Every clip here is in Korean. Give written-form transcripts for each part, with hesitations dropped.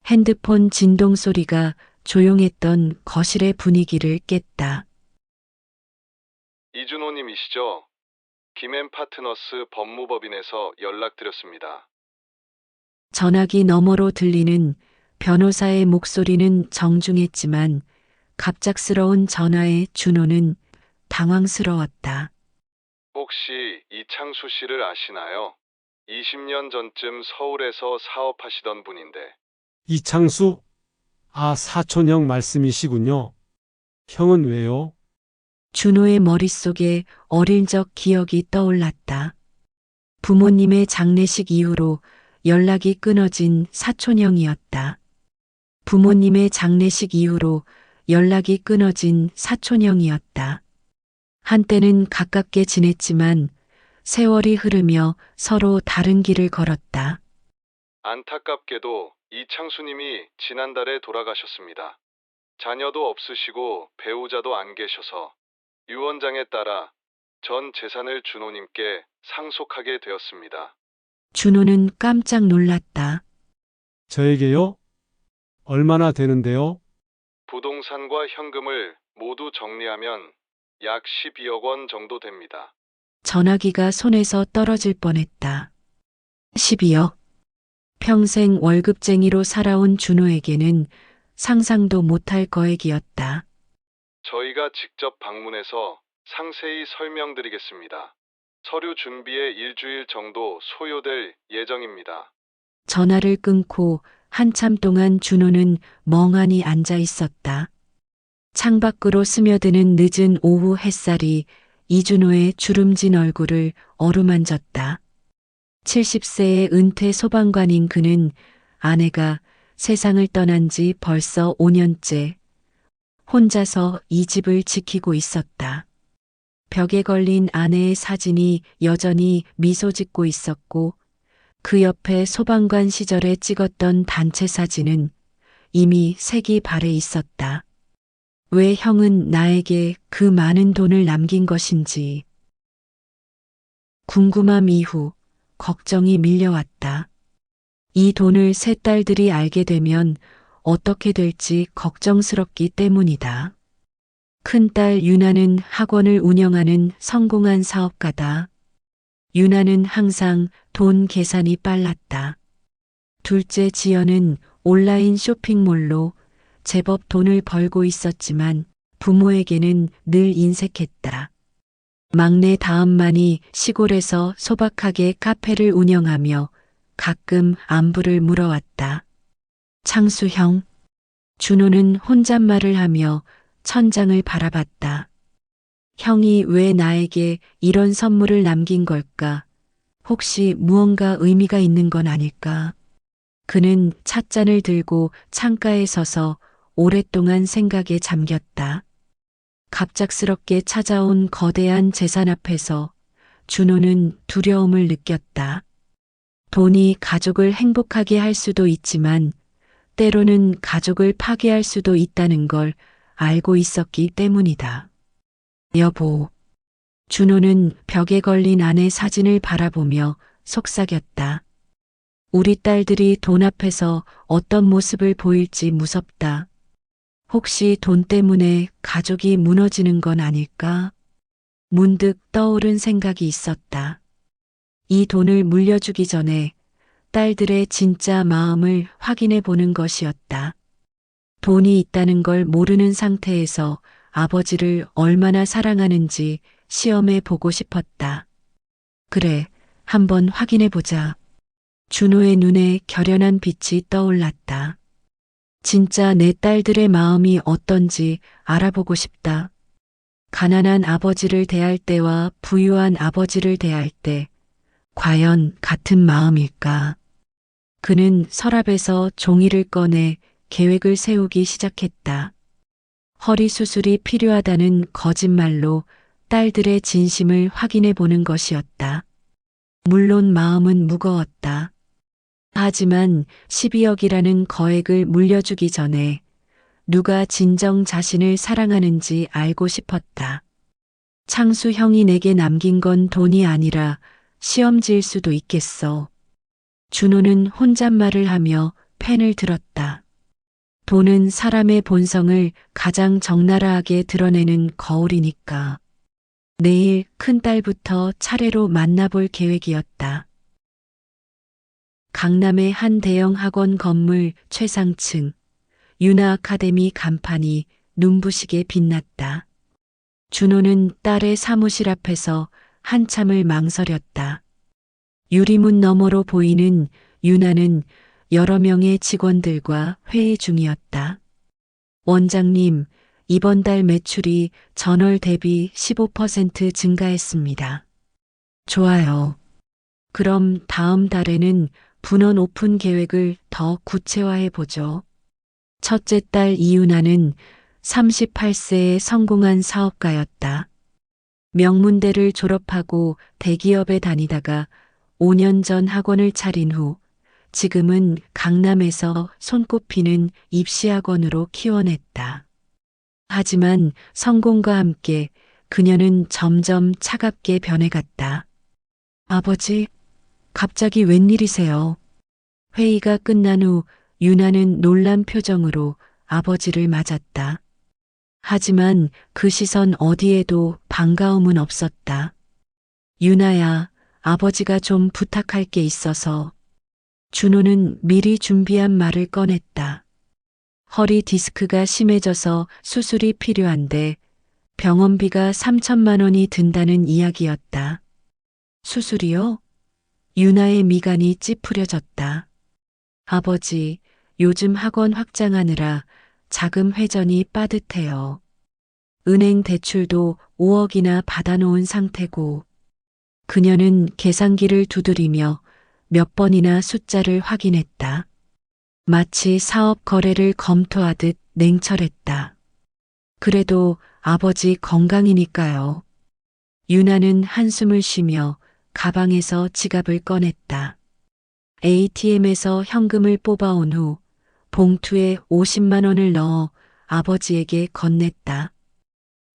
핸드폰 진동 소리가 조용했던 거실의 분위기를 깼다. 이준호님이시죠? 김앤파트너스 법무법인에서 연락드렸습니다. 전화기 너머로 들리는 변호사의 목소리는 정중했지만 갑작스러운 전화에 준호는 당황스러웠다. 혹시 이창수 씨를 아시나요? 20년 전쯤 서울에서 사업하시던 분인데. 이창수? 아, 사촌 형 말씀이시군요. 형은 왜요? 준호의 머릿속에 어릴 적 기억이 떠올랐다. 부모님의 장례식 이후로 연락이 끊어진 사촌형이었다. 부모님의 장례식 이후로 연락이 끊어진 사촌형이었다. 한때는 가깝게 지냈지만 세월이 흐르며 서로 다른 길을 걸었다. 안타깝게도 이창수님이 지난달에 돌아가셨습니다. 자녀도 없으시고 배우자도 안 계셔서 유언장에 따라 전 재산을 준호님께 상속하게 되었습니다. 준호는 깜짝 놀랐다. 저에게요? 얼마나 되는데요? 부동산과 현금을 모두 정리하면 약 12억 원 정도 됩니다. 전화기가 손에서 떨어질 뻔했다. 12억. 평생 월급쟁이로 살아온 준호에게는 상상도 못할 거액이었다. 저희가 직접 방문해서 상세히 설명드리겠습니다. 서류 준비에 일주일 정도 소요될 예정입니다. 전화를 끊고 한참 동안 준호는 멍하니 앉아 있었다. 창밖으로 스며드는 늦은 오후 햇살이 이준호의 주름진 얼굴을 어루만졌다. 70세의 은퇴 소방관인 그는 아내가 세상을 떠난 지 벌써 5년째 혼자서 이 집을 지키고 있었다. 벽에 걸린 아내의 사진이 여전히 미소 짓고 있었고 그 옆에 소방관 시절에 찍었던 단체 사진은 이미 색이 발해 있었다. 왜 형은 나에게 그 많은 돈을 남긴 것인지 궁금함 이후 걱정이 밀려왔다. 이 돈을 세 딸들이 알게 되면 어떻게 될지 걱정스럽기 때문이다. 큰딸 유나는 학원을 운영하는 성공한 사업가다. 유나는 항상 돈 계산이 빨랐다. 둘째 지연은 온라인 쇼핑몰로 제법 돈을 벌고 있었지만 부모에게는 늘 인색했다. 막내 다음만이 시골에서 소박하게 카페를 운영하며 가끔 안부를 물어왔다. 창수 형. 준호는 혼잣말을 하며 천장을 바라봤다. 형이 왜 나에게 이런 선물을 남긴 걸까? 혹시 무언가 의미가 있는 건 아닐까? 그는 찻잔을 들고 창가에 서서 오랫동안 생각에 잠겼다. 갑작스럽게 찾아온 거대한 재산 앞에서 준호는 두려움을 느꼈다. 돈이 가족을 행복하게 할 수도 있지만 때로는 가족을 파괴할 수도 있다는 걸 알고 있었기 때문이다. 여보. 준호는 벽에 걸린 아내 사진을 바라보며 속삭였다. 우리 딸들이 돈 앞에서 어떤 모습을 보일지 무섭다. 혹시 돈 때문에 가족이 무너지는 건 아닐까? 문득 떠오른 생각이 있었다. 이 돈을 물려주기 전에 딸들의 진짜 마음을 확인해 보는 것이었다. 돈이 있다는 걸 모르는 상태에서 아버지를 얼마나 사랑하는지 시험해 보고 싶었다. 그래, 한번 확인해 보자. 준호의 눈에 결연한 빛이 떠올랐다. 진짜 내 딸들의 마음이 어떤지 알아보고 싶다. 가난한 아버지를 대할 때와 부유한 아버지를 대할 때 과연 같은 마음일까? 그는 서랍에서 종이를 꺼내 계획을 세우기 시작했다. 허리 수술이 필요하다는 거짓말로 딸들의 진심을 확인해 보는 것이었다. 물론 마음은 무거웠다. 하지만 12억이라는 거액을 물려주기 전에 누가 진정 자신을 사랑하는지 알고 싶었다. 창수 형이 내게 남긴 건 돈이 아니라 시험지일 수도 있겠어. 준호는 혼잣말을 하며 펜을 들었다. 돈은 사람의 본성을 가장 적나라하게 드러내는 거울이니까. 내일 큰딸부터 차례로 만나볼 계획이었다. 강남의 한 대형 학원 건물 최상층, 유나 아카데미 간판이 눈부시게 빛났다. 준호는 딸의 사무실 앞에서 한참을 망설였다. 유리문 너머로 보이는 유나는 여러 명의 직원들과 회의 중이었다. 원장님, 이번 달 매출이 전월 대비 15% 증가했습니다. 좋아요. 그럼 다음 달에는 분원 오픈 계획을 더 구체화해 보죠. 첫째 딸 이유나는 38세에 성공한 사업가였다. 명문대를 졸업하고 대기업에 다니다가 5년 전 학원을 차린 후 지금은 강남에서 손꼽히는 입시학원으로 키워냈다. 하지만 성공과 함께 그녀는 점점 차갑게 변해갔다. 아버지, 갑자기 웬일이세요? 회의가 끝난 후 유나는 놀란 표정으로 아버지를 맞았다. 하지만 그 시선 어디에도 반가움은 없었다. 유나야, 아버지가 좀 부탁할 게 있어서. 준호는 미리 준비한 말을 꺼냈다. 허리 디스크가 심해져서 수술이 필요한데 병원비가 3천만 원이 든다는 이야기였다. 수술이요? 유나의 미간이 찌푸려졌다. 아버지, 요즘 학원 확장하느라 자금 회전이 빠듯해요. 은행 대출도 5억이나 받아놓은 상태고. 그녀는 계산기를 두드리며 몇 번이나 숫자를 확인했다. 마치 사업 거래를 검토하듯 냉철했다. 그래도 아버지 건강이니까요. 유나는 한숨을 쉬며 가방에서 지갑을 꺼냈다. ATM에서 현금을 뽑아온 후 봉투에 50만 원을 넣어 아버지에게 건넸다.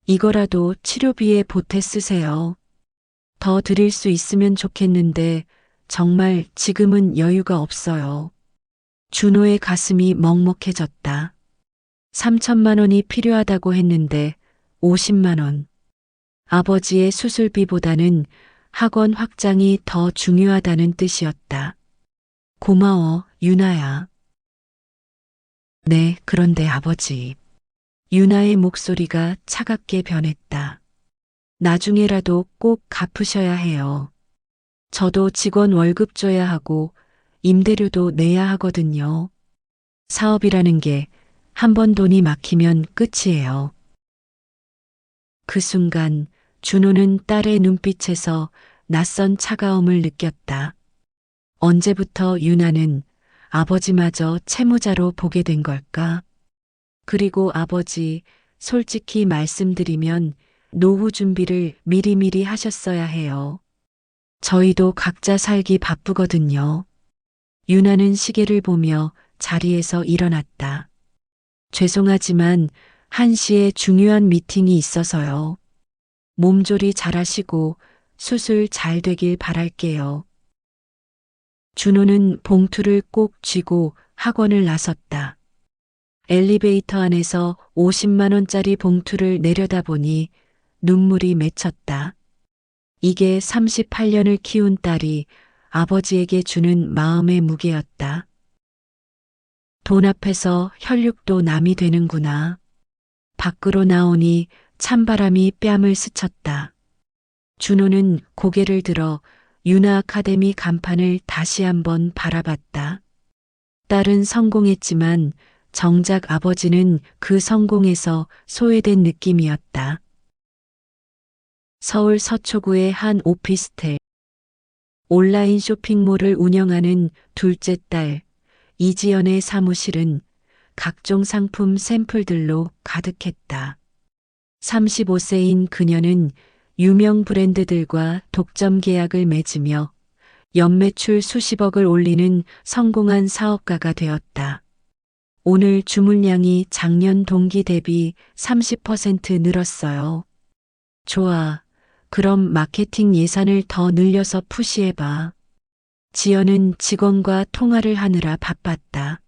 이거라도 치료비에 보태 쓰세요. 더 드릴 수 있으면 좋겠는데 정말 지금은 여유가 없어요. 준호의 가슴이 먹먹해졌다. 3천만 원이 필요하다고 했는데 50만 원. 아버지의 수술비보다는 학원 확장이 더 중요하다는 뜻이었다. 고마워, 유나야. 네, 그런데 아버지. 유나의 목소리가 차갑게 변했다. 나중에라도 꼭 갚으셔야 해요. 저도 직원 월급 줘야 하고 임대료도 내야 하거든요. 사업이라는 게 한 번 돈이 막히면 끝이에요. 그 순간 준호는 딸의 눈빛에서 낯선 차가움을 느꼈다. 언제부터 유나는 아버지마저 채무자로 보게 된 걸까? 그리고 아버지, 솔직히 말씀드리면 노후 준비를 미리미리 하셨어야 해요. 저희도 각자 살기 바쁘거든요. 유나는 시계를 보며 자리에서 일어났다. 죄송하지만 1시에 중요한 미팅이 있어서요. 몸조리 잘하시고 수술 잘 되길 바랄게요. 준호는 봉투를 꼭 쥐고 학원을 나섰다. 엘리베이터 안에서 50만 원짜리 봉투를 내려다보니 눈물이 맺혔다. 이게 38년을 키운 딸이 아버지에게 주는 마음의 무게였다. 돈 앞에서 혈육도 남이 되는구나. 밖으로 나오니 찬바람이 뺨을 스쳤다. 준호는 고개를 들어 유나 아카데미 간판을 다시 한번 바라봤다. 딸은 성공했지만 정작 아버지는 그 성공에서 소외된 느낌이었다. 서울 서초구의 한 오피스텔. 온라인 쇼핑몰을 운영하는 둘째 딸 이지연의 사무실은 각종 상품 샘플들로 가득했다. 35세인 그녀는 유명 브랜드들과 독점 계약을 맺으며 연매출 수십억을 올리는 성공한 사업가가 되었다. 오늘 주문량이 작년 동기 대비 30% 늘었어요. 좋아. 그럼 마케팅 예산을 더 늘려서 푸시해봐. 지연은 직원과 통화를 하느라 바빴다.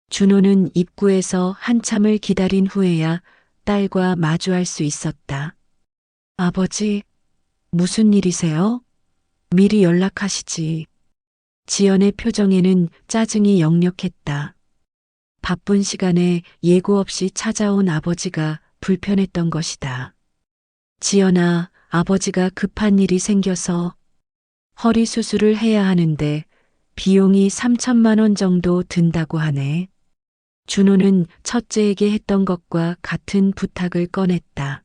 준호는 입구에서 한참을 기다린 후에야 딸과 마주할 수 있었다. 아버지, 무슨 일이세요? 미리 연락하시지. 지연의 표정에는 짜증이 역력했다. 바쁜 시간에 예고 없이 찾아온 아버지가 불편했던 것이다. 지연아, 아버지가 급한 일이 생겨서 허리 수술을 해야 하는데 비용이 3천만 원 정도 든다고 하네. 준호는 첫째에게 했던 것과 같은 부탁을 꺼냈다.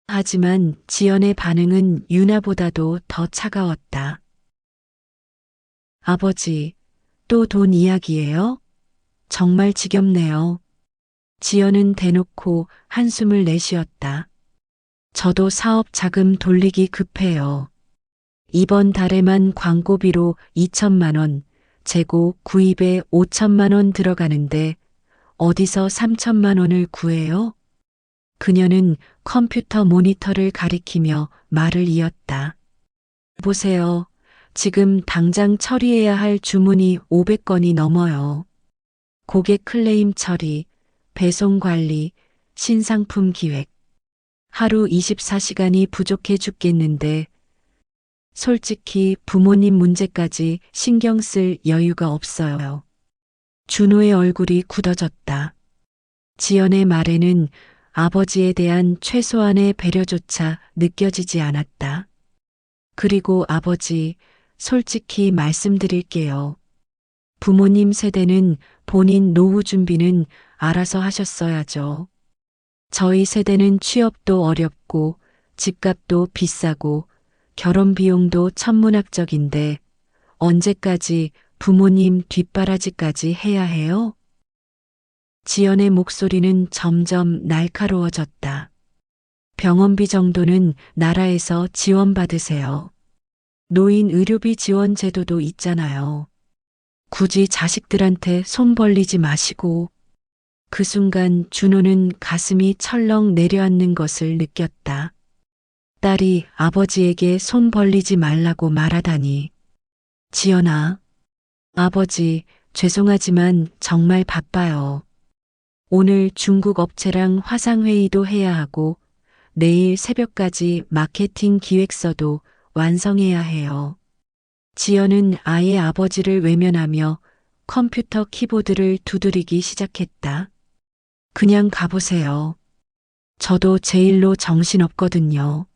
하지만 지연의 반응은 유나보다도 더 차가웠다. 아버지, 또 돈 이야기예요? 정말 지겹네요. 지연은 대놓고 한숨을 내쉬었다. 저도 사업 자금 돌리기 급해요. 이번 달에만 광고비로 2천만 원, 재고 구입에 5천만 원 들어가는데 어디서 3천만 원을 구해요? 그녀는 컴퓨터 모니터를 가리키며 말을 이었다. 보세요. 지금 당장 처리해야 할 주문이 500건이 넘어요. 고객 클레임 처리, 배송 관리, 신상품 기획. 하루 24시간이 부족해 죽겠는데 솔직히 부모님 문제까지 신경 쓸 여유가 없어요. 준호의 얼굴이 굳어졌다. 지연의 말에는 아버지에 대한 최소한의 배려조차 느껴지지 않았다. 그리고 아버지, 솔직히 말씀드릴게요. 부모님 세대는 본인 노후 준비는 알아서 하셨어야죠. 저희 세대는 취업도 어렵고 집값도 비싸고 결혼 비용도 천문학적인데 언제까지 부모님 뒷바라지까지 해야 해요? 지연의 목소리는 점점 날카로워졌다. 병원비 정도는 나라에서 지원받으세요. 노인 의료비 지원 제도도 있잖아요. 굳이 자식들한테 손 벌리지 마시고. 그 순간 준호는 가슴이 철렁 내려앉는 것을 느꼈다. 딸이 아버지에게 손 벌리지 말라고 말하다니. 지연아, 아버지, 죄송하지만 정말 바빠요. 오늘 중국 업체랑 화상회의도 해야 하고 내일 새벽까지 마케팅 기획서도 완성해야 해요. 지연은 아예 아버지를 외면하며 컴퓨터 키보드를 두드리기 시작했다. 그냥 가보세요. 저도 제 일로 정신없거든요.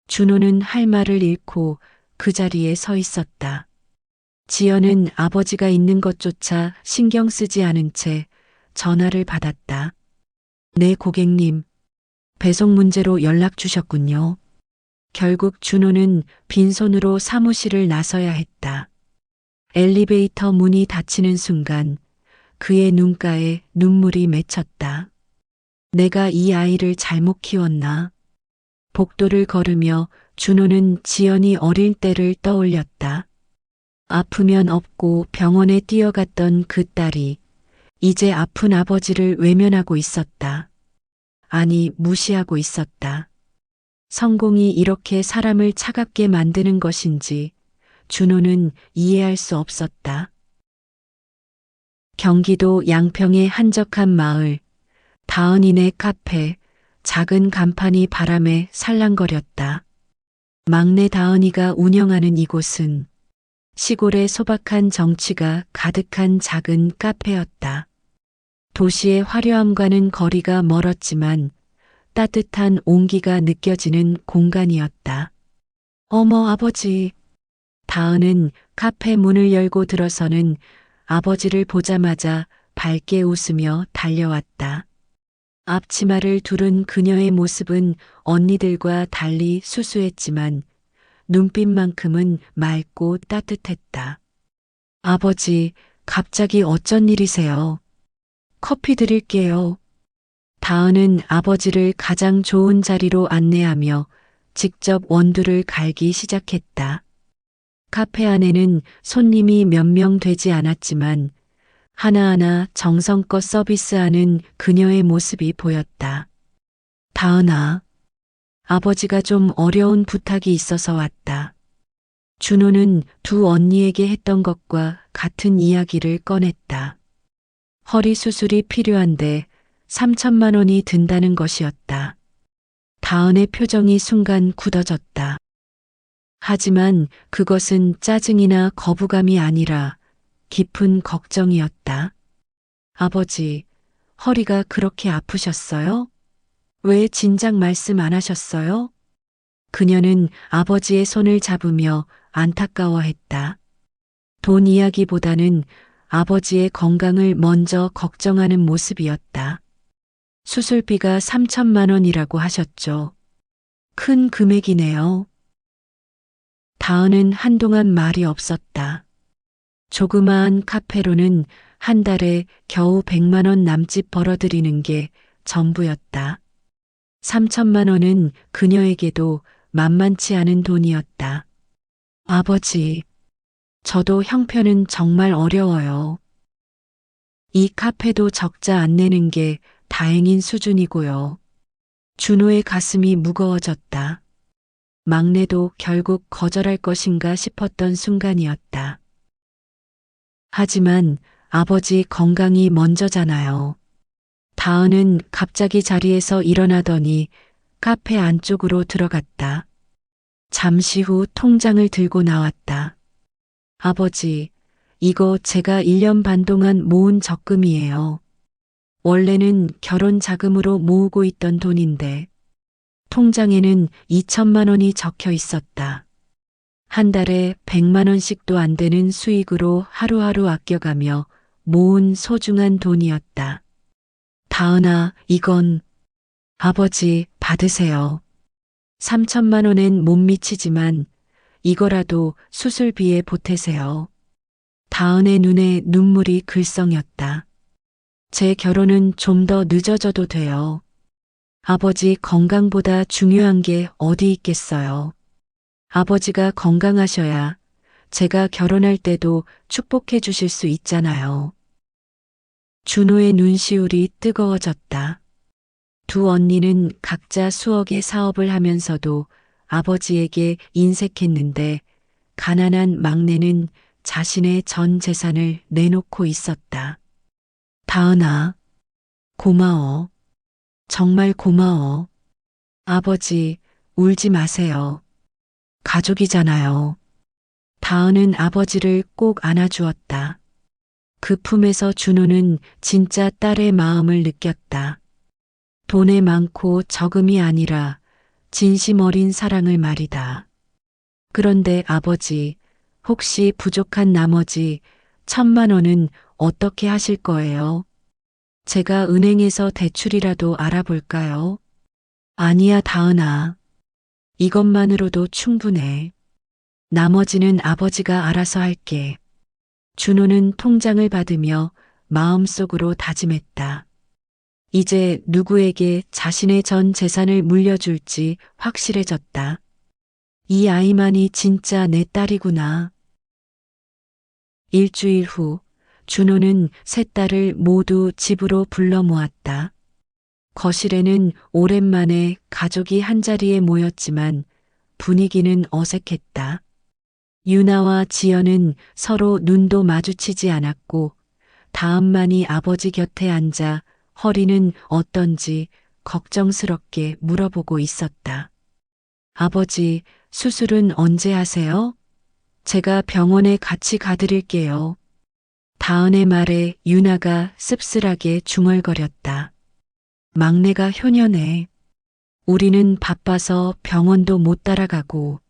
준호는 할 말을 잃고 그 자리에 서 있었다. 지연은 아버지가 있는 것조차 신경 쓰지 않은 채 전화를 받았다. 네, 고객님. 배송 문제로 연락 주셨군요. 결국 준호는 빈손으로 사무실을 나서야 했다. 엘리베이터 문이 닫히는 순간 그의 눈가에 눈물이 맺혔다. 내가 이 아이를 잘못 키웠나? 복도를 걸으며 준호는 지연이 어릴 때를 떠올렸다. 아프면 업고 병원에 뛰어갔던 그 딸이 이제 아픈 아버지를 외면하고 있었다. 아니, 무시하고 있었다. 성공이 이렇게 사람을 차갑게 만드는 것인지 준호는 이해할 수 없었다. 경기도 양평의 한적한 마을, 다은이네 카페, 작은 간판이 바람에 살랑거렸다. 막내 다은이가 운영하는 이곳은 시골의 소박한 정취가 가득한 작은 카페였다. 도시의 화려함과는 거리가 멀었지만 따뜻한 온기가 느껴지는 공간이었다. 어머, 아버지. 다은은 카페 문을 열고 들어서는 아버지를 보자마자 밝게 웃으며 달려왔다. 앞치마를 두른 그녀의 모습은 언니들과 달리 수수했지만 눈빛만큼은 맑고 따뜻했다. 아버지, 갑자기 어쩐 일이세요? 커피 드릴게요. 다은은 아버지를 가장 좋은 자리로 안내하며 직접 원두를 갈기 시작했다. 카페 안에는 손님이 몇 명 되지 않았지만 하나하나 정성껏 서비스하는 그녀의 모습이 보였다. 다은아, 아버지가 좀 어려운 부탁이 있어서 왔다. 준호는 두 언니에게 했던 것과 같은 이야기를 꺼냈다. 허리 수술이 필요한데 3천만 원이 든다는 것이었다. 다은의 표정이 순간 굳어졌다. 하지만 그것은 짜증이나 거부감이 아니라 깊은 걱정이었다. 아버지, 허리가 그렇게 아프셨어요? 왜 진작 말씀 안 하셨어요? 그녀는 아버지의 손을 잡으며 안타까워했다. 돈 이야기보다는 아버지의 건강을 먼저 걱정하는 모습이었다. 수술비가 3천만 원이라고 하셨죠. 큰 금액이네요. 다은은 한동안 말이 없었다. 조그마한 카페로는 한 달에 겨우 100만 원 남짓 벌어들이는 게 전부였다. 3천만 원은 그녀에게도 만만치 않은 돈이었다. 아버지, 저도 형편은 정말 어려워요. 이 카페도 적자 안 내는 게 다행인 수준이고요. 준호의 가슴이 무거워졌다. 막내도 결국 거절할 것인가 싶었던 순간이었다. 하지만 아버지 건강이 먼저잖아요. 다은은 갑자기 자리에서 일어나더니 카페 안쪽으로 들어갔다. 잠시 후 통장을 들고 나왔다. 아버지, 이거 제가 1년 반 동안 모은 적금이에요. 원래는 결혼 자금으로 모으고 있던 돈인데 통장에는 2천만 원이 적혀 있었다. 한 달에 100만 원씩도 안 되는 수익으로 하루하루 아껴가며 모은 소중한 돈이었다. 다은아, 이건 아버지 받으세요. 3천만 원엔 못 미치지만 이거라도 수술비에 보태세요. 다은의 눈에 눈물이 글썽였다. 제 결혼은 좀 더 늦어져도 돼요. 아버지 건강보다 중요한 게 어디 있겠어요. 아버지가 건강하셔야 제가 결혼할 때도 축복해 주실 수 있잖아요. 준호의 눈시울이 뜨거워졌다. 두 언니는 각자 수억의 사업을 하면서도 아버지에게 인색했는데 가난한 막내는 자신의 전 재산을 내놓고 있었다. 다은아, 고마워. 정말 고마워. 아버지, 울지 마세요. 가족이잖아요. 다은은 아버지를 꼭 안아주었다. 그 품에서 준호는 진짜 딸의 마음을 느꼈다. 돈에 많고 적음이 아니라 진심 어린 사랑을 말이다. 그런데 아버지, 혹시 부족한 나머지 1천만 원은 어떻게 하실 거예요? 제가 은행에서 대출이라도 알아볼까요? 아니야, 다은아. 이것만으로도 충분해. 나머지는 아버지가 알아서 할게. 준호는 통장을 받으며 마음속으로 다짐했다. 이제 누구에게 자신의 전 재산을 물려줄지 확실해졌다. 이 아이만이 진짜 내 딸이구나. 일주일 후 준호는 세 딸을 모두 집으로 불러 모았다. 거실에는 오랜만에 가족이 한자리에 모였지만 분위기는 어색했다. 유나와 지연은 서로 눈도 마주치지 않았고 다음만이 아버지 곁에 앉아 허리는 어떤지 걱정스럽게 물어보고 있었다. 아버지, 수술은 언제 하세요? 제가 병원에 같이 가드릴게요. 다은의 말에 유나가 씁쓸하게 중얼거렸다. 막내가 효녀네. 우리는 바빠서 병원도 못 따라가고.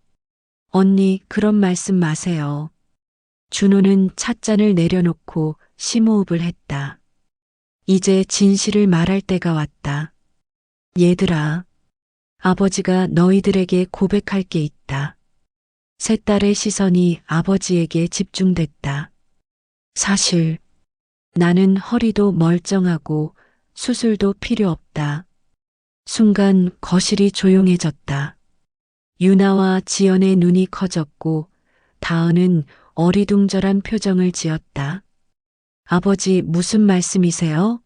언니, 그런 말씀 마세요. 준호는 찻잔을 내려놓고 심호흡을 했다. 이제 진실을 말할 때가 왔다. 얘들아, 아버지가 너희들에게 고백할 게 있다. 세 딸의 시선이 아버지에게 집중됐다. 사실 나는 허리도 멀쩡하고 수술도 필요 없다. 순간 거실이 조용해졌다. 유나와 지연의 눈이 커졌고 다은은 어리둥절한 표정을 지었다. 아버지, 무슨 말씀이세요?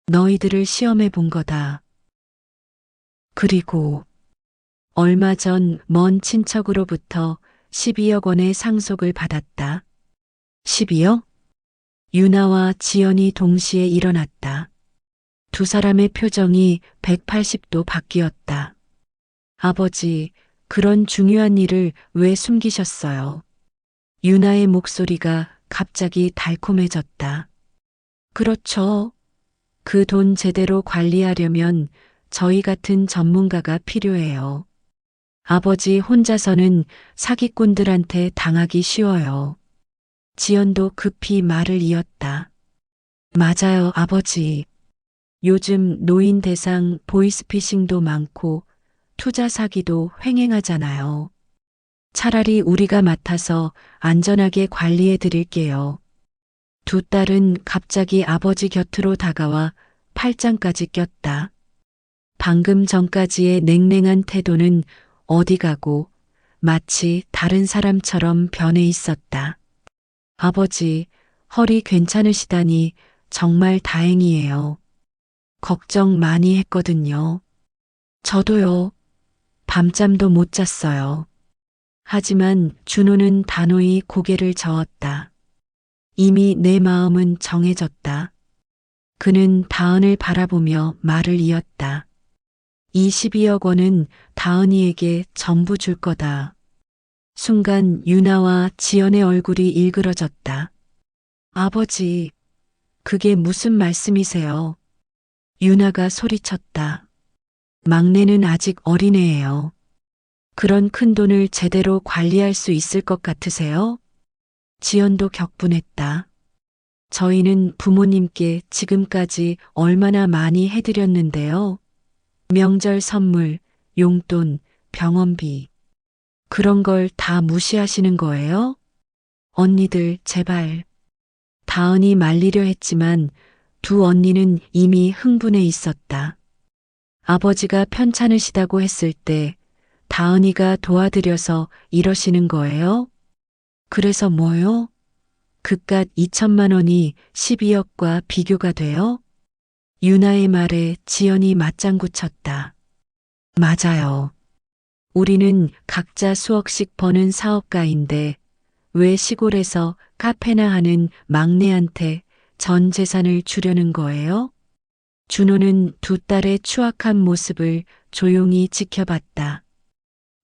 너희들을 시험해 본 거다. 그리고 얼마 전 먼 친척으로부터 12억 원의 상속을 받았다. 12억? 유나와 지연이 동시에 일어났다. 두 사람의 표정이 180도 바뀌었다. 아버지, 그런 중요한 일을 왜 숨기셨어요? 유나의 목소리가 갑자기 달콤해졌다. 그렇죠. 그 돈 제대로 관리하려면 저희 같은 전문가가 필요해요. 아버지 혼자서는 사기꾼들한테 당하기 쉬워요. 지연도 급히 말을 이었다. 맞아요, 아버지. 요즘 노인 대상 보이스피싱도 많고 투자 사기도 횡행하잖아요. 차라리 우리가 맡아서 안전하게 관리해 드릴게요. 두 딸은 갑자기 아버지 곁으로 다가와 팔짱까지 꼈다. 방금 전까지의 냉랭한 태도는 어디 가고 마치 다른 사람처럼 변해 있었다. 아버지, 허리 괜찮으시다니 정말 다행이에요. 걱정 많이 했거든요. 저도요. 밤잠도 못 잤어요. 하지만 준호는 단호히 고개를 저었다. 이미 내 마음은 정해졌다. 그는 다은을 바라보며 말을 이었다. 이 12억 원은 다은이에게 전부 줄 거다. 순간 유나와 지연의 얼굴이 일그러졌다. 아버지, 그게 무슨 말씀이세요? 유나가 소리쳤다. 막내는 아직 어린애예요. 그런 큰 돈을 제대로 관리할 수 있을 것 같으세요? 지연도 격분했다. 저희는 부모님께 지금까지 얼마나 많이 해드렸는데요. 명절 선물, 용돈, 병원비. 그런 걸 다 무시하시는 거예요? 언니들, 제발. 다은이 말리려 했지만 두 언니는 이미 흥분해 있었다. 아버지가 편찮으시다고 했을 때 다은이가 도와드려서 이러시는 거예요? 그래서 뭐요? 그깟 2천만 원이 12억과 비교가 돼요? 유나의 말에 지연이 맞장구 쳤다. 맞아요. 우리는 각자 수억씩 버는 사업가인데 왜 시골에서 카페나 하는 막내한테 전 재산을 주려는 거예요? 준호는 두 딸의 추악한 모습을 조용히 지켜봤다.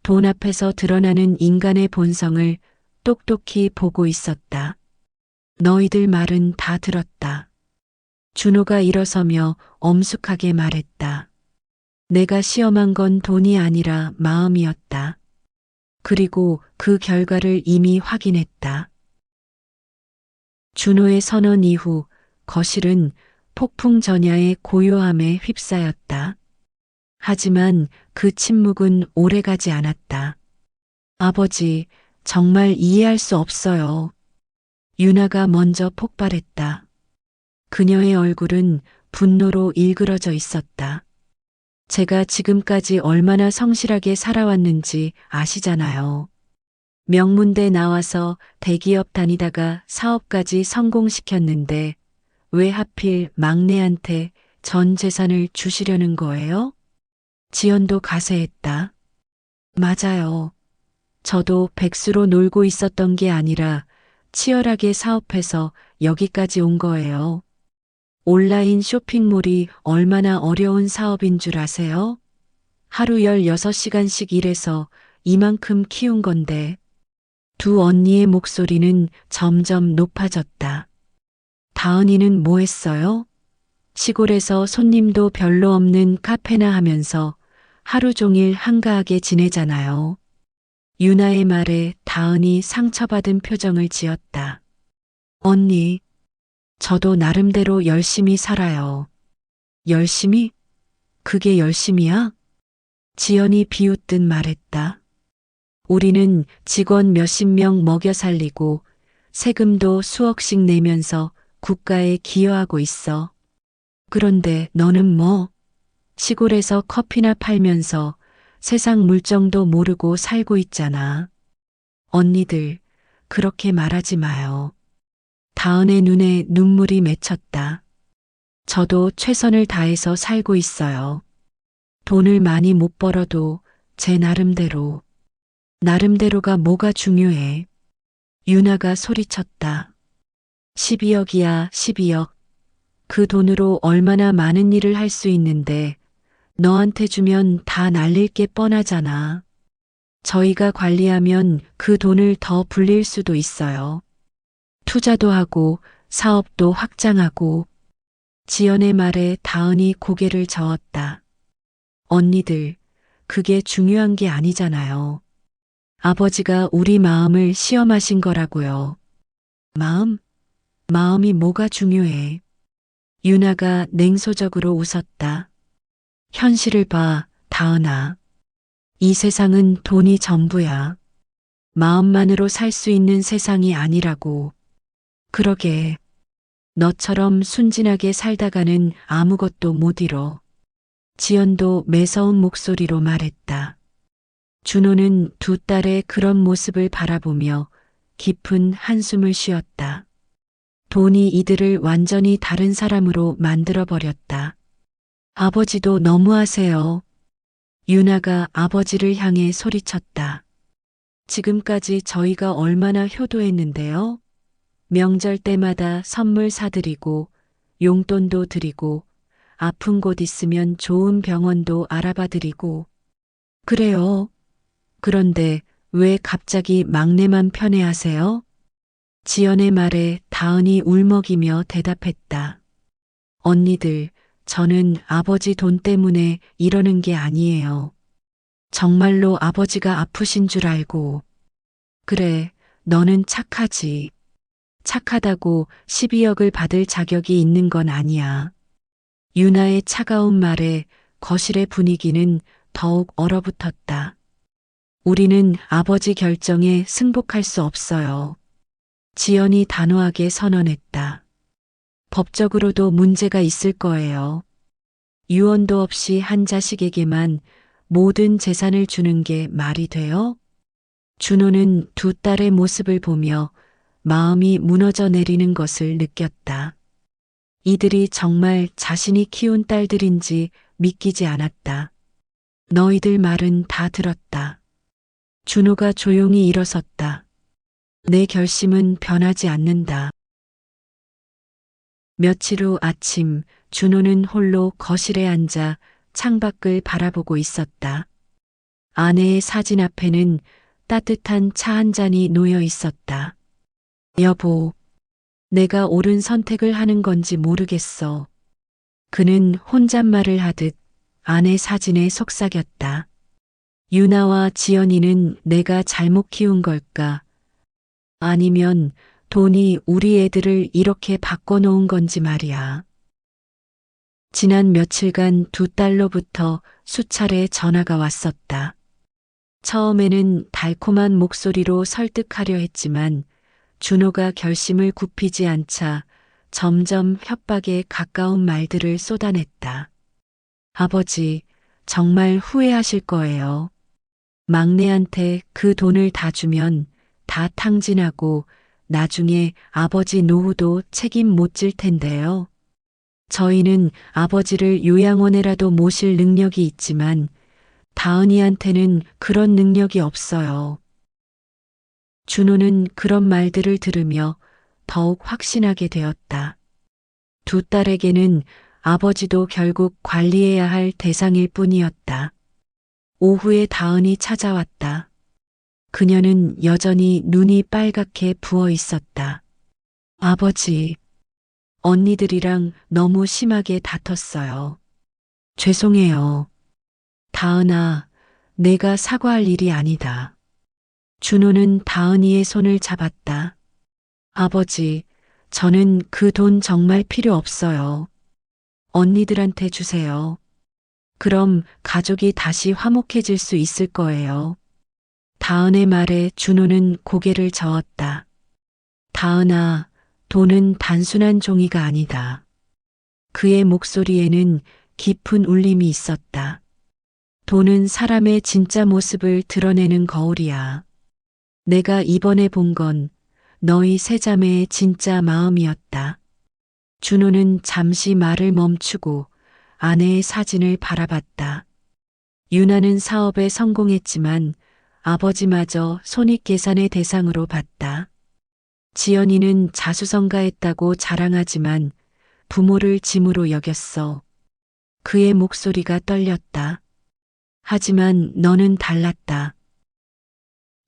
돈 앞에서 드러나는 인간의 본성을 똑똑히 보고 있었다. 너희들 말은 다 들었다. 준호가 일어서며 엄숙하게 말했다. 내가 시험한 건 돈이 아니라 마음이었다. 그리고 그 결과를 이미 확인했다. 준호의 선언 이후 거실은 폭풍전야의 고요함에 휩싸였다. 하지만 그 침묵은 오래가지 않았다. 아버지, 정말 이해할 수 없어요. 유나가 먼저 폭발했다. 그녀의 얼굴은 분노로 일그러져 있었다. 제가 지금까지 얼마나 성실하게 살아왔는지 아시잖아요. 명문대 나와서 대기업 다니다가 사업까지 성공시켰는데 왜 하필 막내한테 전 재산을 주시려는 거예요? 지연도 가세했다. 맞아요. 저도 백수로 놀고 있었던 게 아니라 치열하게 사업해서 여기까지 온 거예요. 온라인 쇼핑몰이 얼마나 어려운 사업인 줄 아세요? 하루 16시간씩 일해서 이만큼 키운 건데. 두 언니의 목소리는 점점 높아졌다. 다은이는 뭐 했어요? 시골에서 손님도 별로 없는 카페나 하면서 하루 종일 한가하게 지내잖아요. 유나의 말에 다은이 상처받은 표정을 지었다. 언니, 저도 나름대로 열심히 살아요. 열심히? 그게 열심이야? 지연이 비웃듯 말했다. 우리는 직원 몇십 명 먹여 살리고 세금도 수억씩 내면서 국가에 기여하고 있어. 그런데 너는 뭐? 시골에서 커피나 팔면서 세상 물정도 모르고 살고 있잖아. 언니들, 그렇게 말하지 마요. 다은의 눈에 눈물이 맺혔다. 저도 최선을 다해서 살고 있어요. 돈을 많이 못 벌어도 제 나름대로. 나름대로가 뭐가 중요해. 유나가 소리쳤다. 12억이야, 12억. 그 돈으로 얼마나 많은 일을 할 수 있는데 너한테 주면 다 날릴 게 뻔하잖아. 저희가 관리하면 그 돈을 더 불릴 수도 있어요. 투자도 하고 사업도 확장하고. 지연의 말에 다은이 고개를 저었다. 언니들, 그게 중요한 게 아니잖아요. 아버지가 우리 마음을 시험하신 거라고요. 마음? 마음이 뭐가 중요해? 유나가 냉소적으로 웃었다. 현실을 봐, 다은아. 이 세상은 돈이 전부야. 마음만으로 살 수 있는 세상이 아니라고. 그러게. 너처럼 순진하게 살다가는 아무것도 못 이뤄. 지연도 매서운 목소리로 말했다. 준호는 두 딸의 그런 모습을 바라보며 깊은 한숨을 쉬었다. 돈이 이들을 완전히 다른 사람으로 만들어버렸다. 아버지도 너무하세요. 유나가 아버지를 향해 소리쳤다. 지금까지 저희가 얼마나 효도했는데요? 명절 때마다 선물 사드리고 용돈도 드리고 아픈 곳 있으면 좋은 병원도 알아봐 드리고. 그래요. 그런데 왜 갑자기 막내만 편애하세요? 지연의 말에 다은이 울먹이며 대답했다. 언니들, 저는 아버지 돈 때문에 이러는 게 아니에요. 정말로 아버지가 아프신 줄 알고. 그래, 너는 착하지. 착하다고 12억을 받을 자격이 있는 건 아니야. 유나의 차가운 말에 거실의 분위기는 더욱 얼어붙었다. 우리는 아버지 결정에 승복할 수 없어요. 지연이 단호하게 선언했다. 법적으로도 문제가 있을 거예요. 유언도 없이 한 자식에게만 모든 재산을 주는 게 말이 돼요? 준호는 두 딸의 모습을 보며 마음이 무너져 내리는 것을 느꼈다. 이들이 정말 자신이 키운 딸들인지 믿기지 않았다. 너희들 말은 다 들었다. 준호가 조용히 일어섰다. 내 결심은 변하지 않는다. 며칠 후 아침, 준호는 홀로 거실에 앉아 창밖을 바라보고 있었다. 아내의 사진 앞에는 따뜻한 차 한 잔이 놓여 있었다. 여보, 내가 옳은 선택을 하는 건지 모르겠어. 그는 혼잣말을 하듯 아내 사진에 속삭였다. 유나와 지연이는 내가 잘못 키운 걸까? 아니면 돈이 우리 애들을 이렇게 바꿔놓은 건지 말이야. 지난 며칠간 두 딸로부터 수차례 전화가 왔었다. 처음에는 달콤한 목소리로 설득하려 했지만 준호가 결심을 굽히지 않자 점점 협박에 가까운 말들을 쏟아냈다. 아버지, 정말 후회하실 거예요. 막내한테 그 돈을 다 주면 다 탕진하고 나중에 아버지 노후도 책임 못 질 텐데요. 저희는 아버지를 요양원에라도 모실 능력이 있지만 다은이한테는 그런 능력이 없어요. 준호는 그런 말들을 들으며 더욱 확신하게 되었다. 두 딸에게는 아버지도 결국 관리해야 할 대상일 뿐이었다. 오후에 다은이 찾아왔다. 그녀는 여전히 눈이 빨갛게 부어 있었다. 아버지, 언니들이랑 너무 심하게 다퉜어요. 죄송해요. 다은아, 내가 사과할 일이 아니다. 준호는 다은이의 손을 잡았다. 아버지, 저는 그 돈 정말 필요 없어요. 언니들한테 주세요. 그럼 가족이 다시 화목해질 수 있을 거예요. 다은의 말에 준호는 고개를 저었다. 다은아, 돈은 단순한 종이가 아니다. 그의 목소리에는 깊은 울림이 있었다. 돈은 사람의 진짜 모습을 드러내는 거울이야. 내가 이번에 본 건 너희 세 자매의 진짜 마음이었다. 준호는 잠시 말을 멈추고 아내의 사진을 바라봤다. 유나는 사업에 성공했지만 아버지마저 손익계산의 대상으로 봤다. 지연이는 자수성가했다고 자랑하지만 부모를 짐으로 여겼어. 그의 목소리가 떨렸다. 하지만 너는 달랐다.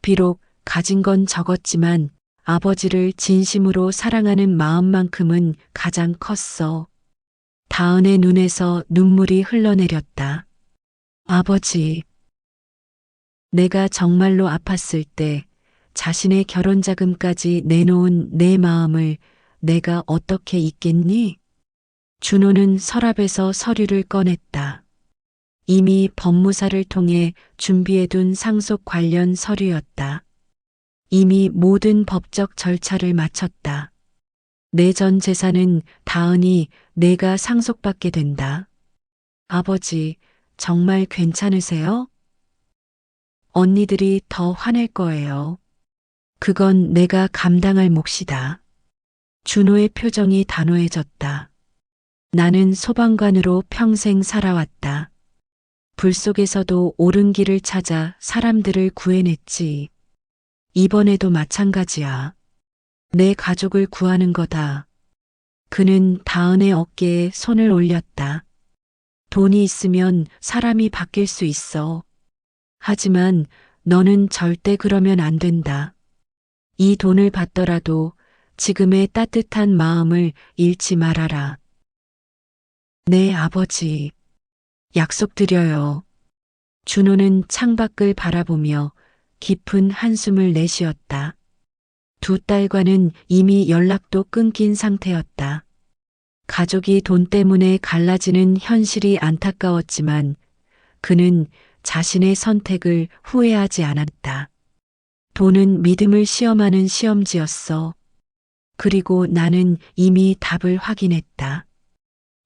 비록 가진 건 적었지만 아버지를 진심으로 사랑하는 마음만큼은 가장 컸어. 다은의 눈에서 눈물이 흘러내렸다. 아버지. 내가 정말로 아팠을 때 자신의 결혼 자금까지 내놓은 내 마음을 내가 어떻게 잊겠니? 준호는 서랍에서 서류를 꺼냈다. 이미 법무사를 통해 준비해둔 상속 관련 서류였다. 이미 모든 법적 절차를 마쳤다. 내 전 재산은 다은이 내가 상속받게 된다. 아버지, 정말 괜찮으세요? 언니들이 더 화낼 거예요. 그건 내가 감당할 몫이다. 준호의 표정이 단호해졌다. 나는 소방관으로 평생 살아왔다. 불 속에서도 옳은 길을 찾아 사람들을 구해냈지. 이번에도 마찬가지야. 내 가족을 구하는 거다. 그는 다은의 어깨에 손을 올렸다. 돈이 있으면 사람이 바뀔 수 있어. 하지만 너는 절대 그러면 안 된다. 이 돈을 받더라도 지금의 따뜻한 마음을 잃지 말아라. 네, 아버지. 약속드려요. 준호는 창밖을 바라보며 깊은 한숨을 내쉬었다. 두 딸과는 이미 연락도 끊긴 상태였다. 가족이 돈 때문에 갈라지는 현실이 안타까웠지만 그는 자신의 선택을 후회하지 않았다. 돈은 믿음을 시험하는 시험지였어. 그리고 나는 이미 답을 확인했다.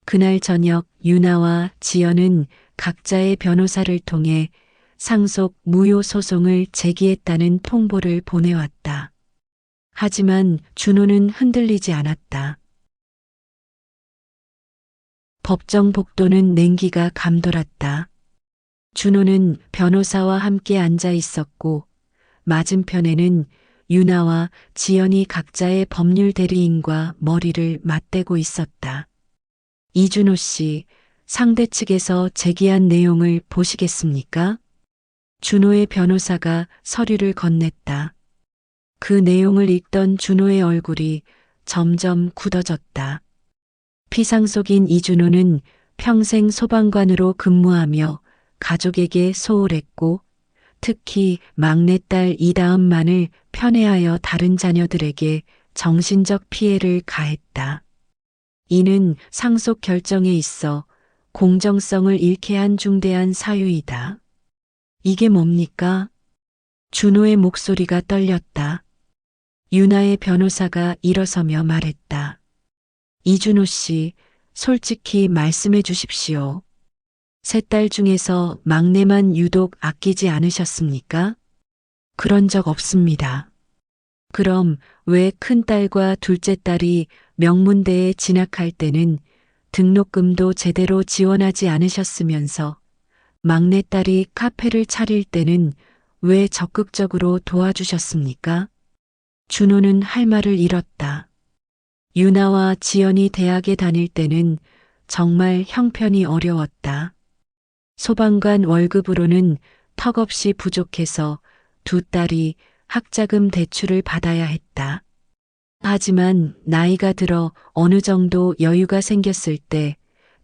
그날 저녁 유나와 지연은 각자의 변호사를 통해 상속 무효 소송을 제기했다는 통보를 보내왔다. 하지만 준호는 흔들리지 않았다. 법정 복도는 냉기가 감돌았다. 준호는 변호사와 함께 앉아 있었고 맞은편에는 유나와 지연이 각자의 법률 대리인과 머리를 맞대고 있었다. 이준호 씨, 상대 측에서 제기한 내용을 보시겠습니까? 준호의 변호사가 서류를 건넸다. 그 내용을 읽던 준호의 얼굴이 점점 굳어졌다. 피상속인 이준호는 평생 소방관으로 근무하며 가족에게 소홀했고 특히 막내딸 이다은만을 편애하여 다른 자녀들에게 정신적 피해를 가했다. 이는 상속 결정에 있어 공정성을 잃게 한 중대한 사유이다. 이게 뭡니까? 준호의 목소리가 떨렸다. 유나의 변호사가 일어서며 말했다. 이준호 씨, 솔직히 말씀해 주십시오. 세 딸 중에서 막내만 유독 아끼지 않으셨습니까? 그런 적 없습니다. 그럼 왜 큰딸과 둘째 딸이 명문대에 진학할 때는 등록금도 제대로 지원하지 않으셨으면서 막내딸이 카페를 차릴 때는 왜 적극적으로 도와주셨습니까? 준호는 할 말을 잃었다. 유나와 지연이 대학에 다닐 때는 정말 형편이 어려웠다. 소방관 월급으로는 턱없이 부족해서 두 딸이 학자금 대출을 받아야 했다. 하지만 나이가 들어 어느 정도 여유가 생겼을 때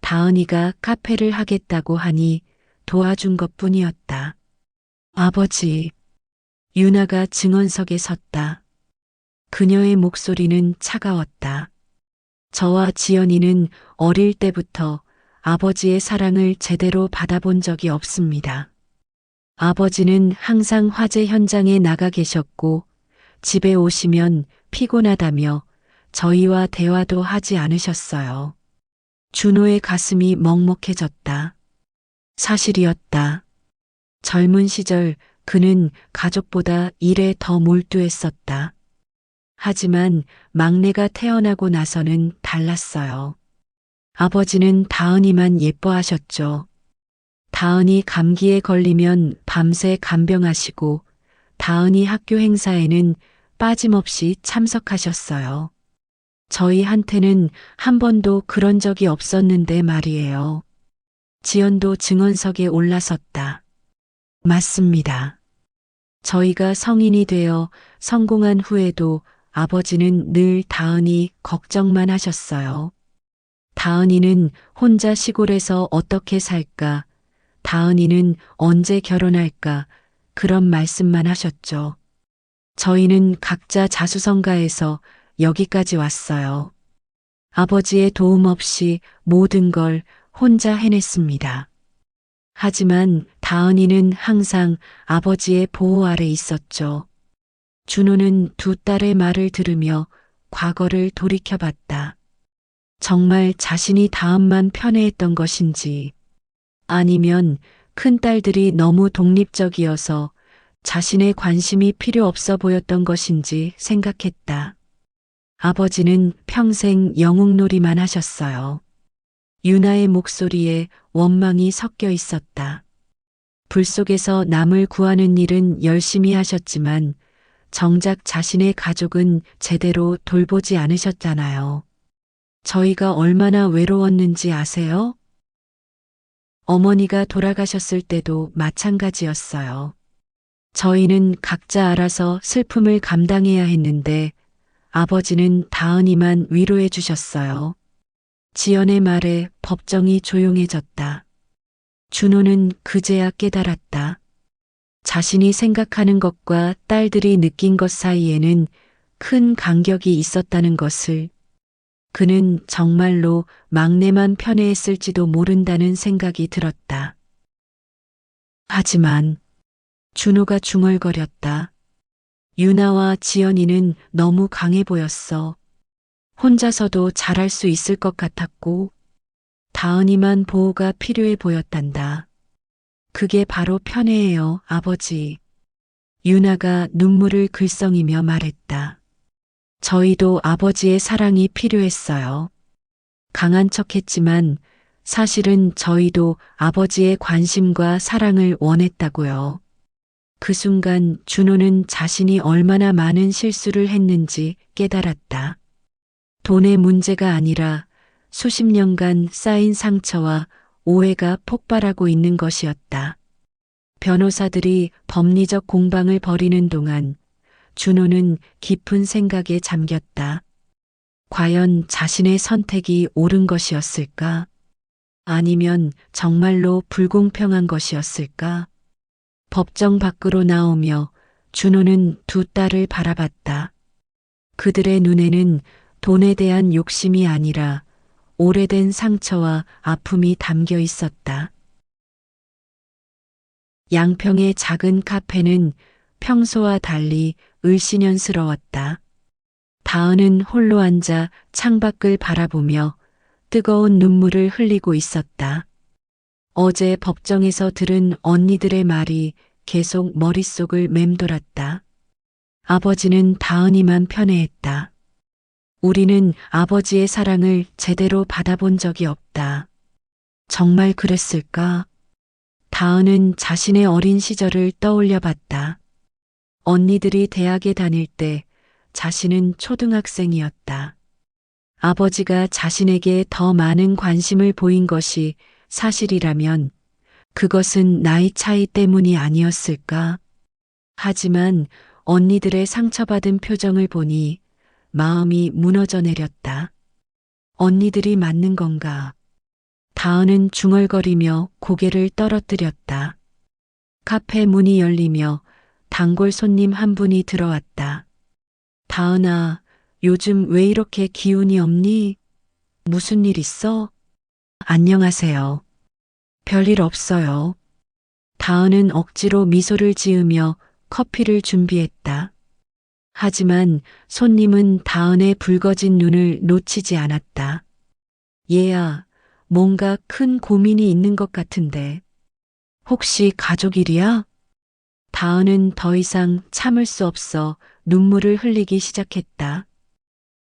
다은이가 카페를 하겠다고 하니 도와준 것뿐이었다. 아버지, 유나가 증언석에 섰다. 그녀의 목소리는 차가웠다. 저와 지연이는 어릴 때부터 아버지의 사랑을 제대로 받아본 적이 없습니다. 아버지는 항상 화재 현장에 나가 계셨고 집에 오시면 피곤하다며 저희와 대화도 하지 않으셨어요. 준호의 가슴이 먹먹해졌다. 사실이었다. 젊은 시절 그는 가족보다 일에 더 몰두했었다. 하지만 막내가 태어나고 나서는 달랐어요. 아버지는 다은이만 예뻐하셨죠. 다은이 감기에 걸리면 밤새 간병하시고 다은이 학교 행사에는 빠짐없이 참석하셨어요. 저희한테는 한 번도 그런 적이 없었는데 말이에요. 지연도 증언석에 올라섰다. 맞습니다. 저희가 성인이 되어 성공한 후에도 아버지는 늘 다은이 걱정만 하셨어요. 다은이는 혼자 시골에서 어떻게 살까? 다은이는 언제 결혼할까? 그런 말씀만 하셨죠. 저희는 각자 자수성가해서 여기까지 왔어요. 아버지의 도움 없이 모든 걸 혼자 해냈습니다. 하지만 다은이는 항상 아버지의 보호 아래 있었죠. 준호는 두 딸의 말을 들으며 과거를 돌이켜봤다. 정말 자신이 다음만 편애했던 것인지, 아니면 큰딸들이 너무 독립적이어서 자신의 관심이 필요 없어 보였던 것인지 생각했다. 아버지는 평생 영웅놀이만 하셨어요. 유나의 목소리에 원망이 섞여 있었다. 불 속에서 남을 구하는 일은 열심히 하셨지만 정작 자신의 가족은 제대로 돌보지 않으셨잖아요. 저희가 얼마나 외로웠는지 아세요? 어머니가 돌아가셨을 때도 마찬가지였어요. 저희는 각자 알아서 슬픔을 감당해야 했는데 아버지는 다은이만 위로해 주셨어요. 지연의 말에 법정이 조용해졌다. 준호는 그제야 깨달았다. 자신이 생각하는 것과 딸들이 느낀 것 사이에는 큰 간격이 있었다는 것을. 그는 정말로 막내만 편애했을지도 모른다는 생각이 들었다. 하지만 준호가 중얼거렸다. 유나와 지연이는 너무 강해 보였어. 혼자서도 잘할 수 있을 것 같았고 다은이만 보호가 필요해 보였단다. 그게 바로 편애예요, 아버지. 유나가 눈물을 글썽이며 말했다. 저희도 아버지의 사랑이 필요했어요. 강한 척했지만 사실은 저희도 아버지의 관심과 사랑을 원했다고요. 그 순간 준호는 자신이 얼마나 많은 실수를 했는지 깨달았다. 돈의 문제가 아니라 수십 년간 쌓인 상처와 오해가 폭발하고 있는 것이었다. 변호사들이 법리적 공방을 벌이는 동안 준호는 깊은 생각에 잠겼다. 과연 자신의 선택이 옳은 것이었을까? 아니면 정말로 불공평한 것이었을까? 법정 밖으로 나오며 준호는 두 딸을 바라봤다. 그들의 눈에는 돈에 대한 욕심이 아니라 오래된 상처와 아픔이 담겨 있었다. 양평의 작은 카페는 평소와 달리 을씨년스러웠다. 다은은 홀로 앉아 창밖을 바라보며 뜨거운 눈물을 흘리고 있었다. 어제 법정에서 들은 언니들의 말이 계속 머릿속을 맴돌았다. 아버지는 다은이만 편애했다. 우리는 아버지의 사랑을 제대로 받아본 적이 없다. 정말 그랬을까? 다은은 자신의 어린 시절을 떠올려 봤다. 언니들이 대학에 다닐 때 자신은 초등학생이었다. 아버지가 자신에게 더 많은 관심을 보인 것이 사실이라면 그것은 나이 차이 때문이 아니었을까? 하지만 언니들의 상처받은 표정을 보니 마음이 무너져 내렸다. 언니들이 맞는 건가? 다은은 중얼거리며 고개를 떨어뜨렸다. 카페 문이 열리며 단골 손님 한 분이 들어왔다. 다은아, 요즘 왜 이렇게 기운이 없니? 무슨 일 있어? 안녕하세요. 별일 없어요. 다은은 억지로 미소를 지으며 커피를 준비했다. 하지만 손님은 다은의 붉어진 눈을 놓치지 않았다. 얘야, 뭔가 큰 고민이 있는 것 같은데. 혹시 가족 일이야? 다은은 더 이상 참을 수 없어 눈물을 흘리기 시작했다.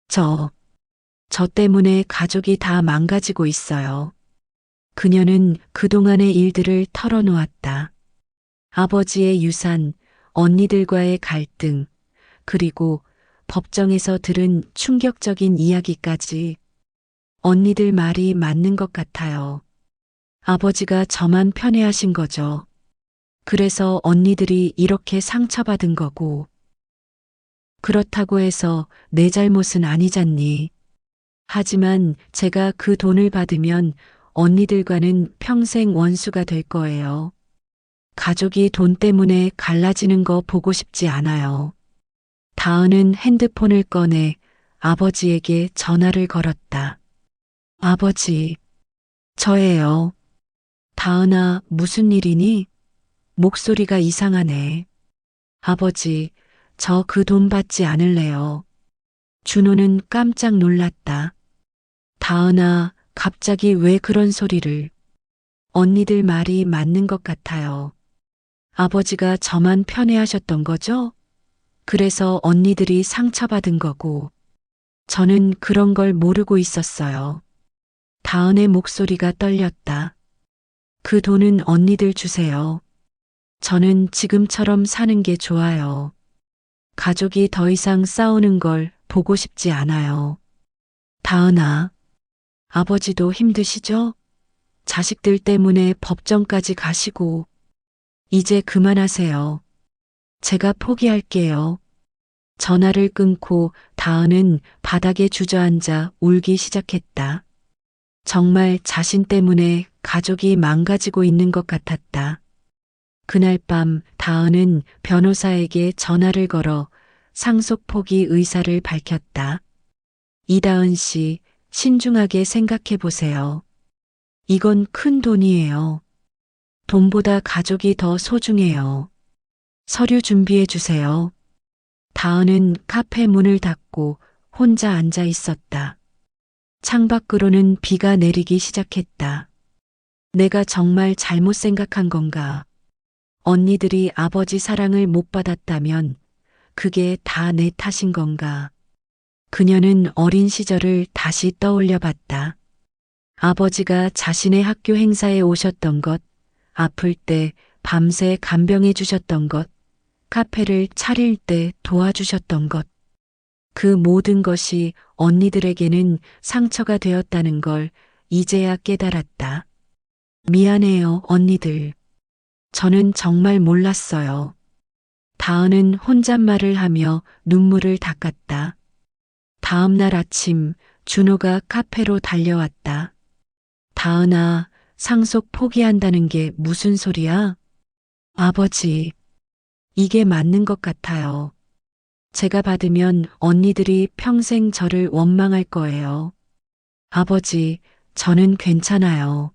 저 때문에 가족이 다 망가지고 있어요. 그녀는 그동안의 일들을 털어놓았다. 아버지의 유산, 언니들과의 갈등, 그리고 법정에서 들은 충격적인 이야기까지. 언니들 말이 맞는 것 같아요. 아버지가 저만 편애하신 거죠. 그래서 언니들이 이렇게 상처받은 거고. 그렇다고 해서 내 잘못은 아니잖니. 하지만 제가 그 돈을 받으면 언니들과는 평생 원수가 될 거예요. 가족이 돈 때문에 갈라지는 거 보고 싶지 않아요. 다은은 핸드폰을 꺼내 아버지에게 전화를 걸었다. 아버지, 저예요. 다은아, 무슨 일이니? 목소리가 이상하네. 아버지, 저 그 돈 받지 않을래요. 준호는 깜짝 놀랐다. 다은아, 갑자기 왜 그런 소리를? 언니들 말이 맞는 것 같아요. 아버지가 저만 편애하셨던 거죠? 그래서 언니들이 상처받은 거고. 저는 그런 걸 모르고 있었어요. 다은의 목소리가 떨렸다. 그 돈은 언니들 주세요. 저는 지금처럼 사는 게 좋아요. 가족이 더 이상 싸우는 걸 보고 싶지 않아요. 다은아, 아버지도 힘드시죠? 자식들 때문에 법정까지 가시고. 이제 그만하세요. 제가 포기할게요. 전화를 끊고 다은은 바닥에 주저앉아 울기 시작했다. 정말 자신 때문에 가족이 망가지고 있는 것 같았다. 그날 밤 다은은 변호사에게 전화를 걸어 상속 포기 의사를 밝혔다. 이다은 씨, 신중하게 생각해 보세요. 이건 큰 돈이에요. 돈보다 가족이 더 소중해요. 서류 준비해 주세요. 다은은 카페 문을 닫고 혼자 앉아 있었다. 창밖으로는 비가 내리기 시작했다. 내가 정말 잘못 생각한 건가? 언니들이 아버지 사랑을 못 받았다면 그게 다 내 탓인 건가? 그녀는 어린 시절을 다시 떠올려 봤다. 아버지가 자신의 학교 행사에 오셨던 것, 아플 때 밤새 간병해 주셨던 것, 카페를 차릴 때 도와주셨던 것. 그 모든 것이 언니들에게는 상처가 되었다는 걸 이제야 깨달았다. 미안해요, 언니들. 저는 정말 몰랐어요. 다은은 혼잣말을 하며 눈물을 닦았다. 다음 날 아침 준호가 카페로 달려왔다. 다은아, 상속 포기한다는 게 무슨 소리야? 아버지, 이게 맞는 것 같아요. 제가 받으면 언니들이 평생 저를 원망할 거예요. 아버지, 저는 괜찮아요.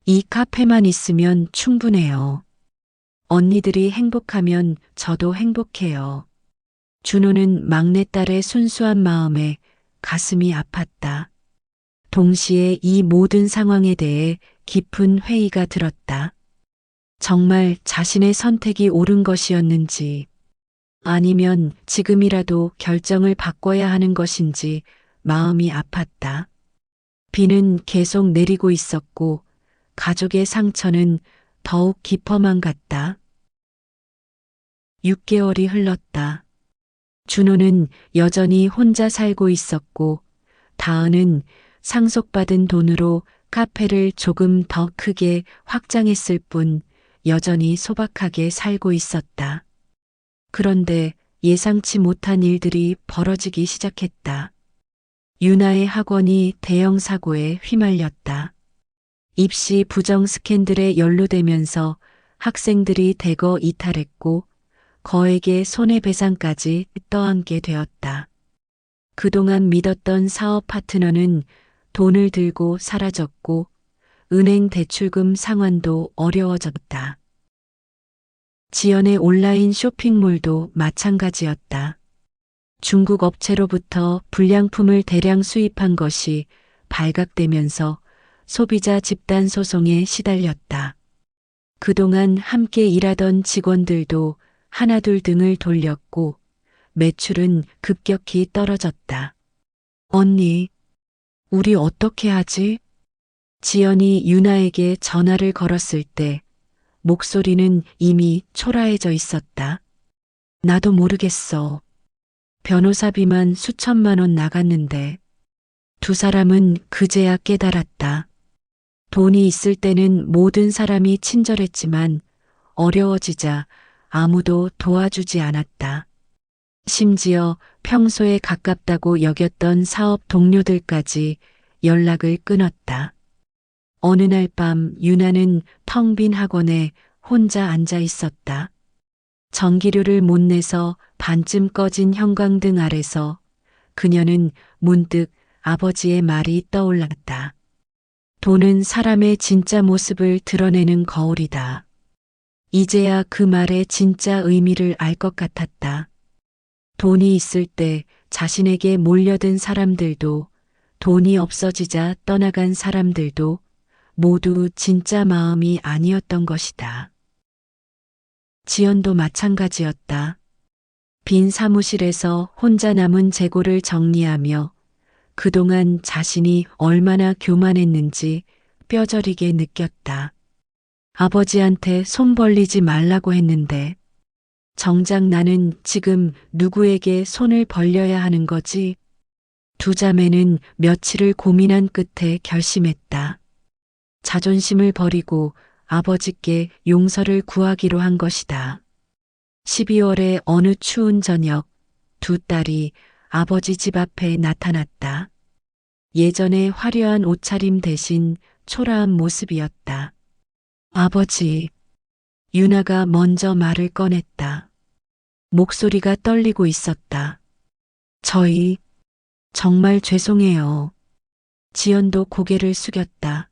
이 카페만 있으면 충분해요. 언니들이 행복하면 저도 행복해요. 준호는 막내딸의 순수한 마음에 가슴이 아팠다. 동시에 이 모든 상황에 대해 깊은 회의가 들었다. 정말 자신의 선택이 옳은 것이었는지, 아니면 지금이라도 결정을 바꿔야 하는 것인지 마음이 아팠다. 비는 계속 내리고 있었고 가족의 상처는 더욱 깊어만 갔다. 6개월이 흘렀다. 준호는 여전히 혼자 살고 있었고 다은은 상속받은 돈으로 카페를 조금 더 크게 확장했을 뿐 여전히 소박하게 살고 있었다. 그런데 예상치 못한 일들이 벌어지기 시작했다. 유나의 학원이 대형 사고에 휘말렸다. 입시 부정 스캔들에 연루되면서 학생들이 대거 이탈했고 거액의 손해배상까지 떠안게 되었다. 그동안 믿었던 사업 파트너는 돈을 들고 사라졌고 은행 대출금 상환도 어려워졌다. 지연의 온라인 쇼핑몰도 마찬가지였다. 중국 업체로부터 불량품을 대량 수입한 것이 발각되면서 소비자 집단 소송에 시달렸다. 그동안 함께 일하던 직원들도 하나둘 등을 돌렸고 매출은 급격히 떨어졌다. 언니, 우리 어떻게 하지? 지연이 유나에게 전화를 걸었을 때 목소리는 이미 초라해져 있었다. 나도 모르겠어. 변호사비만 수천만 원 나갔는데. 두 사람은 그제야 깨달았다. 돈이 있을 때는 모든 사람이 친절했지만 어려워지자 아무도 도와주지 않았다. 심지어 평소에 가깝다고 여겼던 사업 동료들까지 연락을 끊었다. 어느 날 밤 유나는 텅 빈 학원에 혼자 앉아 있었다. 전기료를 못 내서 반쯤 꺼진 형광등 아래서 그녀는 문득 아버지의 말이 떠올랐다. 돈은 사람의 진짜 모습을 드러내는 거울이다. 이제야 그 말의 진짜 의미를 알 것 같았다. 돈이 있을 때 자신에게 몰려든 사람들도, 돈이 없어지자 떠나간 사람들도 모두 진짜 마음이 아니었던 것이다. 지연도 마찬가지였다. 빈 사무실에서 혼자 남은 재고를 정리하며 그동안 자신이 얼마나 교만했는지 뼈저리게 느꼈다. 아버지한테 손 벌리지 말라고 했는데 정작 나는 지금 누구에게 손을 벌려야 하는 거지? 두 자매는 며칠을 고민한 끝에 결심했다. 자존심을 버리고 아버지께 용서를 구하기로 한 것이다. 12월의 어느 추운 저녁, 두 딸이 아버지 집 앞에 나타났다. 예전의 화려한 옷차림 대신 초라한 모습이었다. 아버지, 유나가 먼저 말을 꺼냈다. 목소리가 떨리고 있었다. 저희, 정말 죄송해요. 지연도 고개를 숙였다.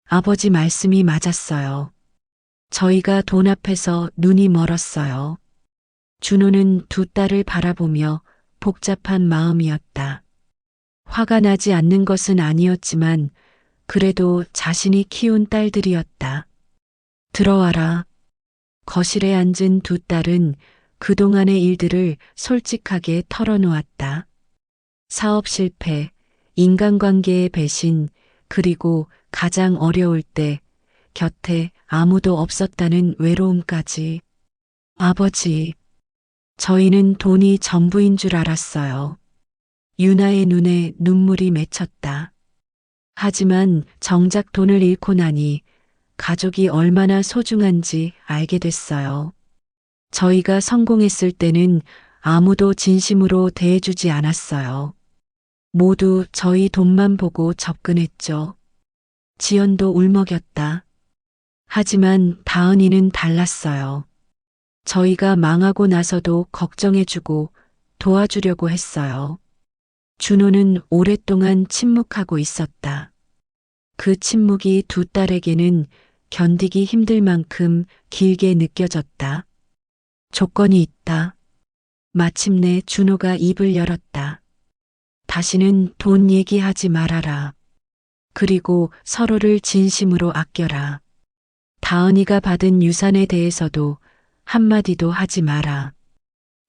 아버지 말씀이 맞았어요. 저희가 돈 앞에서 눈이 멀었어요. 준호는 두 딸을 바라보며 복잡한 마음이었다. 화가 나지 않는 것은 아니었지만 그래도 자신이 키운 딸들이었다. 들어와라. 거실에 앉은 두 딸은 그동안의 일들을 솔직하게 털어놓았다. 사업 실패, 인간관계의 배신, 그리고 가장 어려울 때 곁에 아무도 없었다는 외로움까지. 아버지, 저희는 돈이 전부인 줄 알았어요. 유나의 눈에 눈물이 맺혔다. 하지만 정작 돈을 잃고 나니 가족이 얼마나 소중한지 알게 됐어요. 저희가 성공했을 때는 아무도 진심으로 대해주지 않았어요. 모두 저희 돈만 보고 접근했죠. 지연도 울먹였다. 하지만 다은이는 달랐어요. 저희가 망하고 나서도 걱정해주고 도와주려고 했어요. 준호는 오랫동안 침묵하고 있었다. 그 침묵이 두 딸에게는 견디기 힘들 만큼 길게 느껴졌다. 조건이 있다. 마침내 준호가 입을 열었다. 다시는 돈 얘기하지 말아라. 그리고 서로를 진심으로 아껴라. 다은이가 받은 유산에 대해서도 한마디도 하지 마라.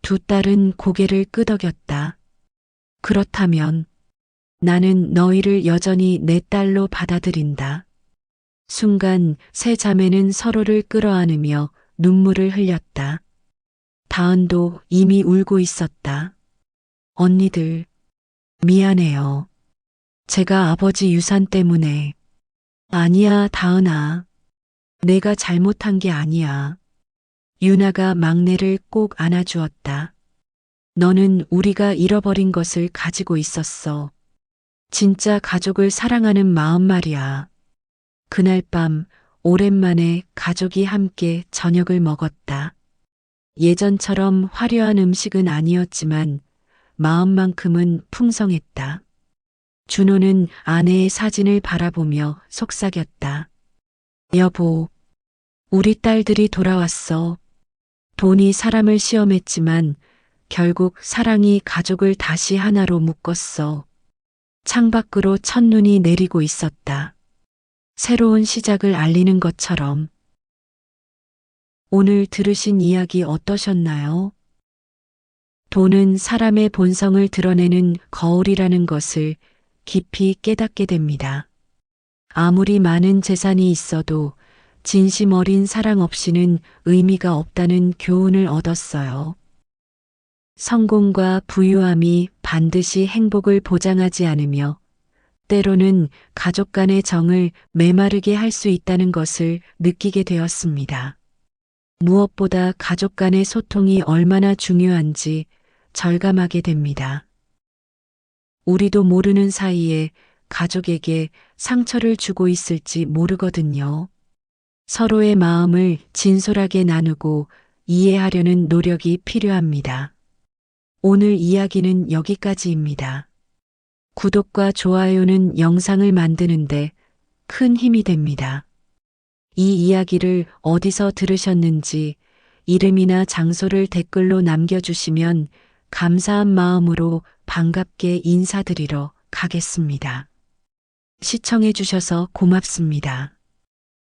두 딸은 고개를 끄덕였다. 그렇다면 나는 너희를 여전히 내 딸로 받아들인다. 순간 세 자매는 서로를 끌어안으며 눈물을 흘렸다. 다은도 이미 울고 있었다. 언니들, 미안해요. 제가 아버지 유산 때문에. 아니야, 다은아. 내가 잘못한 게 아니야. 유나가 막내를 꼭 안아주었다. 너는 우리가 잃어버린 것을 가지고 있었어. 진짜 가족을 사랑하는 마음 말이야. 그날 밤 오랜만에 가족이 함께 저녁을 먹었다. 예전처럼 화려한 음식은 아니었지만 마음만큼은 풍성했다. 준호는 아내의 사진을 바라보며 속삭였다. 여보, 우리 딸들이 돌아왔어. 돈이 사람을 시험했지만 결국 사랑이 가족을 다시 하나로 묶었어. 창밖으로 첫눈이 내리고 있었다. 새로운 시작을 알리는 것처럼. 오늘 들으신 이야기 어떠셨나요? 돈은 사람의 본성을 드러내는 거울이라는 것을 깊이 깨닫게 됩니다. 아무리 많은 재산이 있어도 진심 어린 사랑 없이는 의미가 없다는 교훈을 얻었어요. 성공과 부유함이 반드시 행복을 보장하지 않으며 때로는 가족 간의 정을 메마르게 할 수 있다는 것을 느끼게 되었습니다. 무엇보다 가족 간의 소통이 얼마나 중요한지 절감하게 됩니다. 우리도 모르는 사이에 가족에게 상처를 주고 있을지 모르거든요. 서로의 마음을 진솔하게 나누고 이해하려는 노력이 필요합니다. 오늘 이야기는 여기까지입니다. 구독과 좋아요는 영상을 만드는데 큰 힘이 됩니다. 이 이야기를 어디서 들으셨는지 이름이나 장소를 댓글로 남겨주시면 감사한 마음으로 반갑게 인사드리러 가겠습니다. 시청해주셔서 고맙습니다.